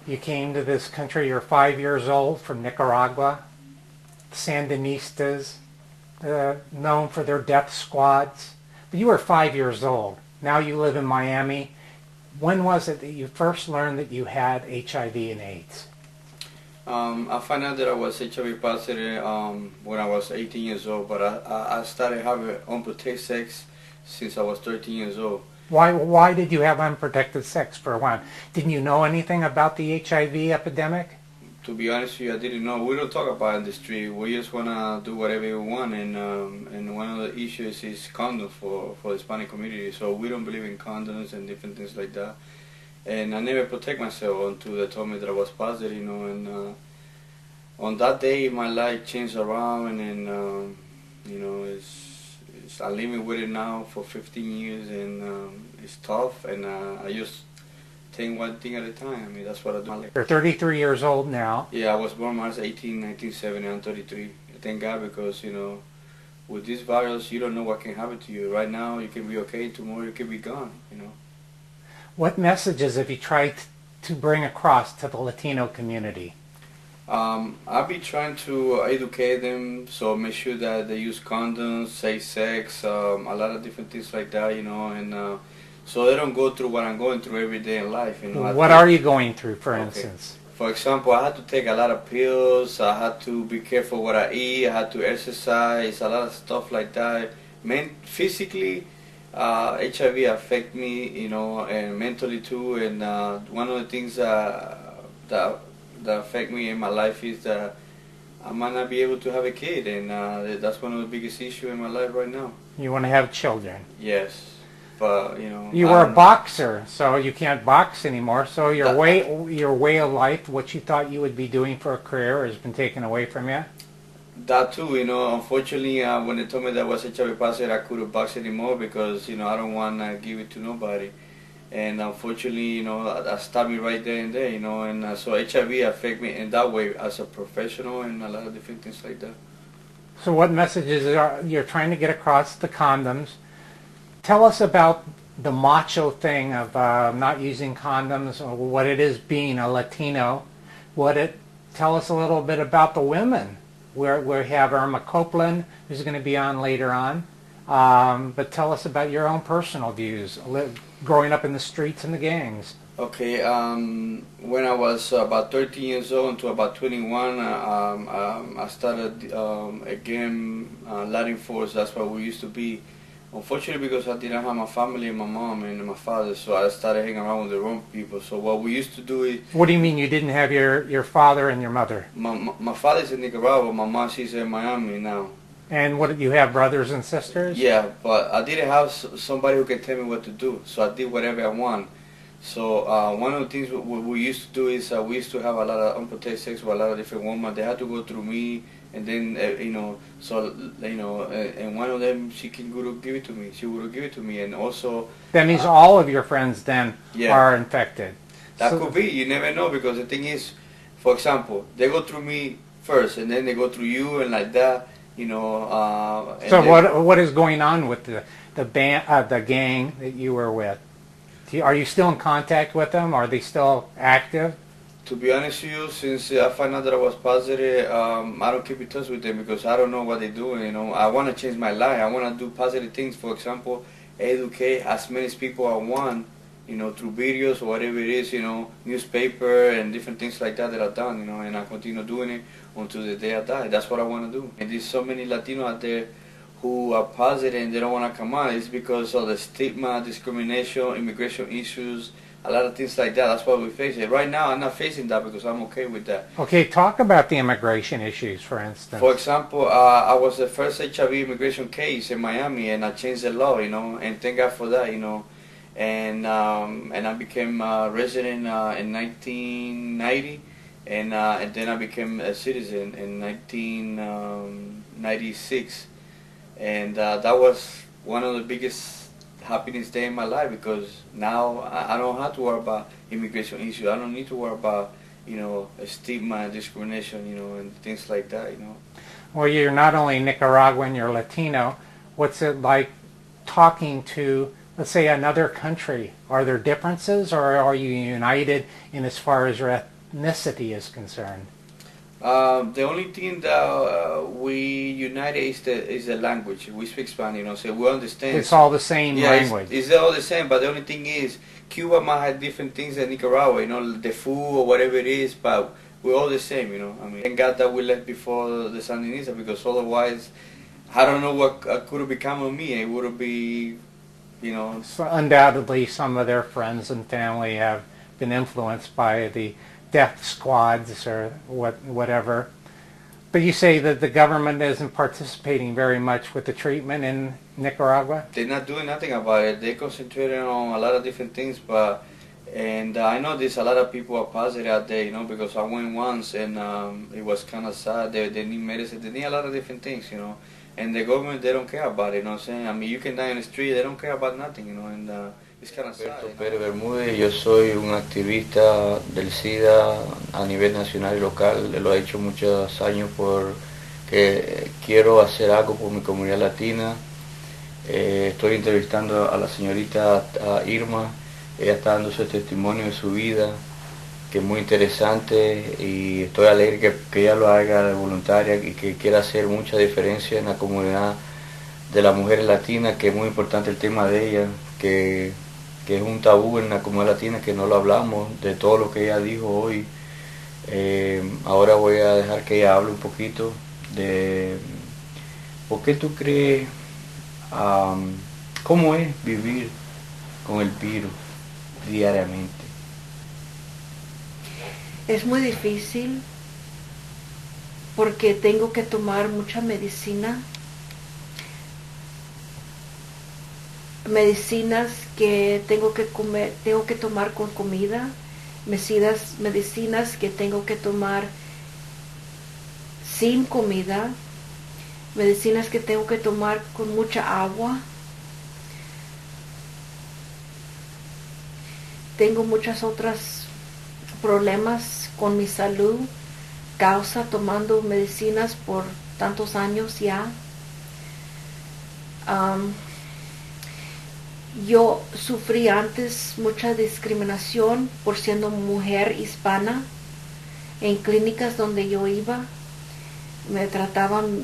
You came to this country, you're 5 years old, from Nicaragua. Sandinistas, known for their death squads. But you were 5 years old. Now you live in Miami. When was it that you first learned that you had HIV and AIDS? I found out that I was HIV positive when I was 18 years old, but I started having unprotected sex since I was 13 years old. Why did you have unprotected sex, for one? Didn't you know anything about the HIV epidemic? To be honest with you, I didn't know. We don't talk about it in the street. We just want to do whatever we want, and one of the issues is condoms for the Hispanic community. So we don't believe in condoms and different things like that. And I never protect myself until they told me that I was positive, you know. And on that day, my life changed around, and you know, I'm living with it now for 15 years, and it's tough. And I just take one thing at a time. I mean, that's what I do. You're 33 years old now. Yeah, I was born March 18, 1970. I'm 33. Thank God, because, you know, with this virus, you don't know what can happen to you. Right now, you can be okay. Tomorrow, you can be gone, you know. What messages have you tried to bring across to the Latino community? I'll be trying to educate them, so make sure that they use condoms, safe sex, a lot of different things like that, you know, and so they don't go through what I'm going through every day in life. You know. What are you going through, for instance? For example, I had to take a lot of pills. I had to be careful what I eat. I had to exercise, a lot of stuff like that. Physically, HIV affect me, you know, and mentally too. And one of the things that affect me in my life is that I might not be able to have a kid, and that's one of the biggest issues in my life right now. You want to have children? Yes, but you know. You were a boxer, so you can't box anymore. So your way of life, what you thought you would be doing for a career, has been taken away from you. That too, you know. Unfortunately, when they told me that I was HIV positive, I couldn't box anymore because, you know, I don't want to give it to nobody. And unfortunately, you know, that stopped me right there and there, you know. And so HIV affect me in that way as a professional and a lot of different things like that. So what messages you're trying to get across the condoms? Tell us about the macho thing of not using condoms, or what it is being a Latino. Tell us a little bit about the women. We have Irma Copeland, who's going to be on later on. But tell us about your own personal views, growing up in the streets and the gangs. Okay, when I was about 13 years old to about 21, I started again Latin Force. That's what we used to be. Unfortunately, because I didn't have my family, my mom and my father, so I started hanging around with the wrong people. So what we used to do is... What do you mean you didn't have your father and your mother? My father's in Nicaragua, my mom, she's in Miami now. And what, you have brothers and sisters? Yeah, but I didn't have somebody who can tell me what to do, so I did whatever I want. So one of the things we used to do is we used to have a lot of unprotected sex with a lot of different women. They had to go through me, and then you know, so you know, and one of them, she would give it to me. She would give it to me, and also that means all of your friends then are infected. That could be. You never know, because the thing is, for example, they go through me first, and then they go through you, and like that. You know. So what is going on with the gang that you were with? Are you still in contact with them? Are they still active? To be honest with you, since I found out that I was positive, I don't keep in touch with them because I don't know what they're doing. You know, I want to change my life. I want to do positive things. For example, educate as many people I want. You know, through videos or whatever it is. You know, newspaper and different things like that I've done. You know, and I continue doing it until the day I die. That's what I want to do. And there's so many Latinos out there who are positive and they don't want to come out. It's because of the stigma, discrimination, immigration issues, a lot of things like that. That's why we face it. Right now, I'm not facing that because I'm okay with that. Okay, talk about the immigration issues, for instance. For example, I was the first HIV immigration case in Miami, and I changed the law, you know, and thank God for that, you know. And I became a resident in 1990, and then I became a citizen in 1996. And that was one of the biggest happiness day in my life, because now I don't have to worry about immigration issues. I don't need to worry about, you know, stigma and discrimination, you know, and things like that, you know. Well, you're not only Nicaraguan, you're Latino. What's it like talking to, let's say, another country? Are there differences, or are you united in as far as your ethnicity is concerned? The only thing that we unite is the language. We speak Spanish, so we understand. It's all the same Yeah, language. it's all the same, but the only thing is Cuba might have different things than Nicaragua, the food or whatever it is, but we're all the same, I mean, thank God that we left before the Sandinista, because otherwise, I don't know what could have become of me. It would be, So undoubtedly, some of their friends and family have been influenced by the death squads or whatever. But you say that the government isn't participating very much with the treatment in Nicaragua? They're not doing nothing about it. They're concentrating on a lot of different things, and I know there's a lot of people are positive out there, because I went once and it was kind of sad. They need medicine. They need a lot of different things, And the government, they don't care about it, you know what I'm saying? I mean, you can die in the street, they don't care about nothing, and it's kind of sad. Pérez Bermúdez, yo soy un activista del SIDA a nivel nacional y local. Lo he hecho muchos años porque quiero hacer algo por mi comunidad latina. Estoy entrevistando a la señorita Irma. Ella está dando su testimonio de su vida, que es muy interesante, y estoy alegre que ella lo haga de voluntaria y que quiera hacer mucha diferencia en la comunidad de las mujeres latinas, que es muy importante el tema de ella, que es un tabú en la comunidad latina, que no lo hablamos, de todo lo que ella dijo hoy. Ahora voy a dejar que ella hable un poquito de por qué tú crees, cómo es vivir con el virus diariamente. Es muy difícil porque tengo que tomar mucha medicinas que tengo que comer, tengo que tomar con comida, medicinas que tengo que tomar sin comida, medicinas que tengo que tomar con mucha agua. Tengo muchas otras problemas con mi salud, causa tomando medicinas por tantos años ya. Yo sufrí antes mucha discriminación por siendo mujer hispana. En clínicas donde yo iba me trataban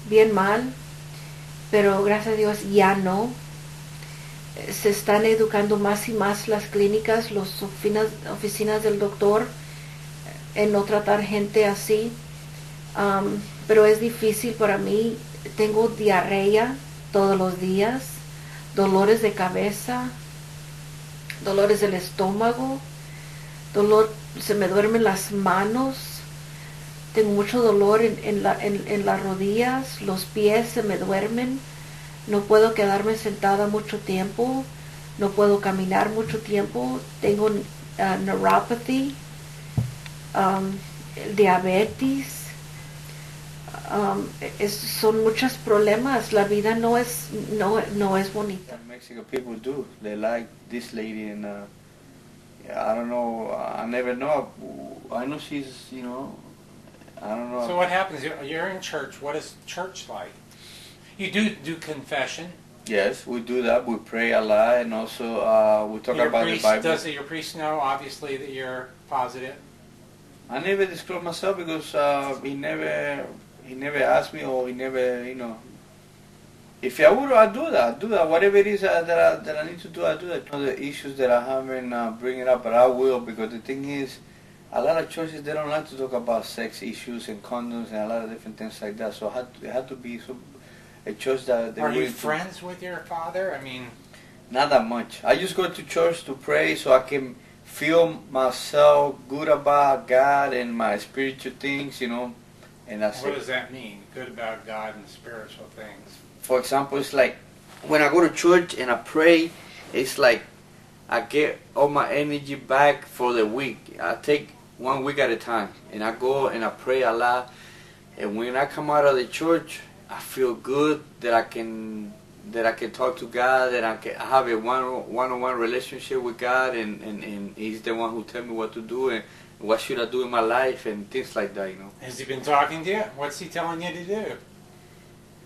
bien mal, pero gracias a Dios ya no. Se están educando más y más las clínicas, las oficinas del doctor en no tratar gente así, pero es difícil para mí. Tengo diarrea todos los días, dolores de cabeza, dolores del estómago, se me duermen las manos, tengo mucho dolor en las rodillas, los pies se me duermen. No puedo quedarme sentada mucho tiempo, no puedo caminar mucho tiempo, tengo neuropathy, diabetes, son muchos problemas. La vida no es bonita. Mexican people do. They like this lady, and I don't know. I never know. I know she's, I don't know. So what happens? You're in church. What is church like? You do confession. Yes, we do that. We pray a lot, and also we talk about the Bible. Does your priest know, obviously, that you're positive? I never disclose myself because he never asked me, or he never, If I would, I do that. Whatever it is that I need to do, I do that. The issues that I haven't bringing up, but I will, because the thing is, a lot of churches, they don't like to talk about sex issues and condoms and a lot of different things like that. So it had to be a church that... Are you friends with your father? I mean... Not that much. I just go to church to pray so I can feel myself good about God and my spiritual things, And that's What does that mean, good about God and spiritual things? For example, it's like when I go to church and I pray, it's like I get all my energy back for the week. I take 1 week at a time, and I go and I pray a lot. And when I come out of the church, I feel good that I can talk to God, that I have a one-on-one relationship with God, and He's the one who tells me what to do and what should I do in my life and things like that, Has He been talking to you? What's He telling you to do?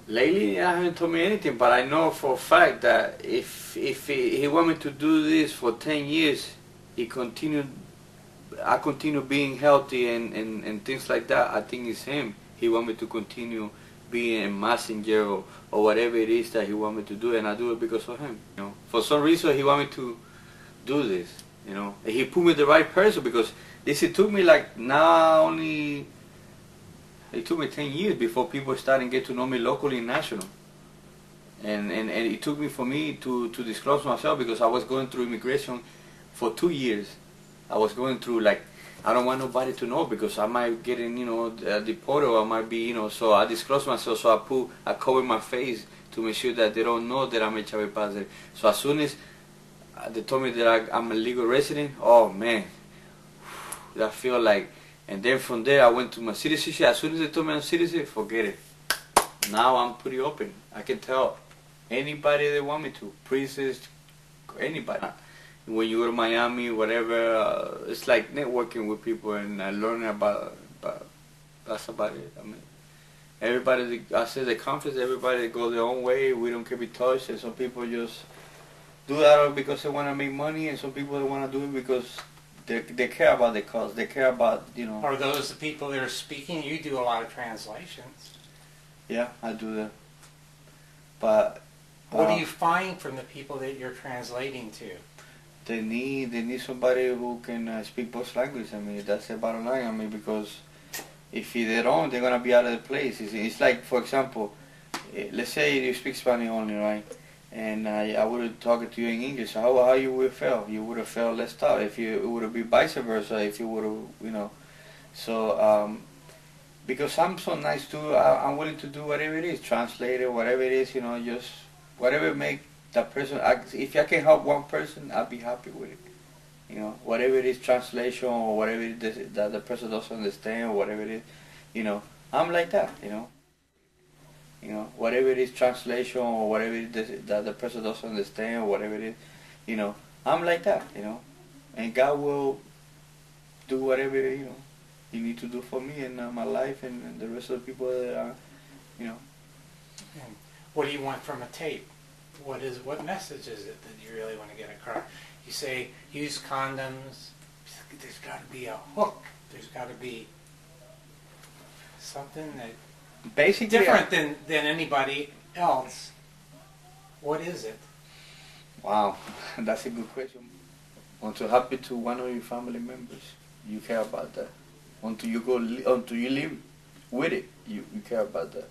Lately, He hasn't told me anything, but I know for a fact that if he want me to do this for 10 years, He continued I continue being healthy and things like that, I think it's him. He want me to continue being a messenger or whatever it is that he want me to do, and I do it because of him. You know, for some reason he want me to do this. You know, and he put me the right person, because this it took me like now only. It took me 10 years before people started to get to know me locally and national. And it took me for me to disclose myself, because I was going through immigration for 2 years. I was going through, like, I don't want nobody to know, because I might get in, you know, deported, or I might be, you know, so I disclosed myself, so I covered my face to make sure that they don't know that I'm HIV positive. So as soon as they told me that I'm a legal resident, oh man, I feel like, and then from there I went to my citizenship. As soon as they told me I'm citizen, forget it. Now I'm pretty open. I can tell anybody they want me to, priests, anybody. When you go to Miami, whatever, it's like networking with people and learning about, that's about it. I mean, everybody, I said the conference, everybody go their own way. We don't care be touched, and some people just do that because they want to make money, and some people they want to do it because they care about the cause. They care about, you know. Are those the people that are speaking? You do a lot of translations. Yeah, I do that. But what do you find from the people that you're translating to? They need somebody who can speak both languages. I mean, that's the bottom line. I mean, because if they don't, they're gonna be out of the place. It's like, for example, let's say you speak Spanish only, right? And I would have talked to you in English. How you would feel? You would have felt less out. If it would have been vice versa. If you would have, you know. So because I'm so nice too, I'm willing to do whatever it is, translate it, whatever it is, you know, just whatever make that person. If I can help one person, I'll be happy with it. You know, whatever it is, translation or whatever it is that the person doesn't understand or whatever it is, you know, I'm like that. You know, whatever it is, translation or whatever it is that the person doesn't understand or whatever it is, you know, I'm like that. You know, and God will do whatever, you know, you need to do for me and my life and the rest of the people that are, you know. And what do you want from a tape? What message is it that you really want to get across? You say use condoms. There's got to be a hook. There's got to be something that Basically different than anybody else. What is it? Wow, that's a good question. Want to happen to one of your family members, you care about that. Until you live with it, you care about that.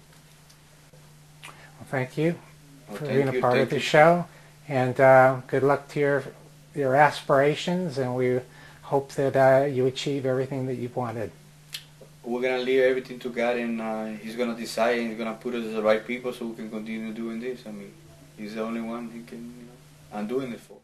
Well, thank you for Thank being a you, part thank of the you. show, and good luck to your aspirations, and we hope that you achieve everything that you've wanted. We're gonna leave everything to God, and He's gonna decide, and He's gonna put us the right people so we can continue doing this. I mean, He's the only one He can, you know, I'm doing it for.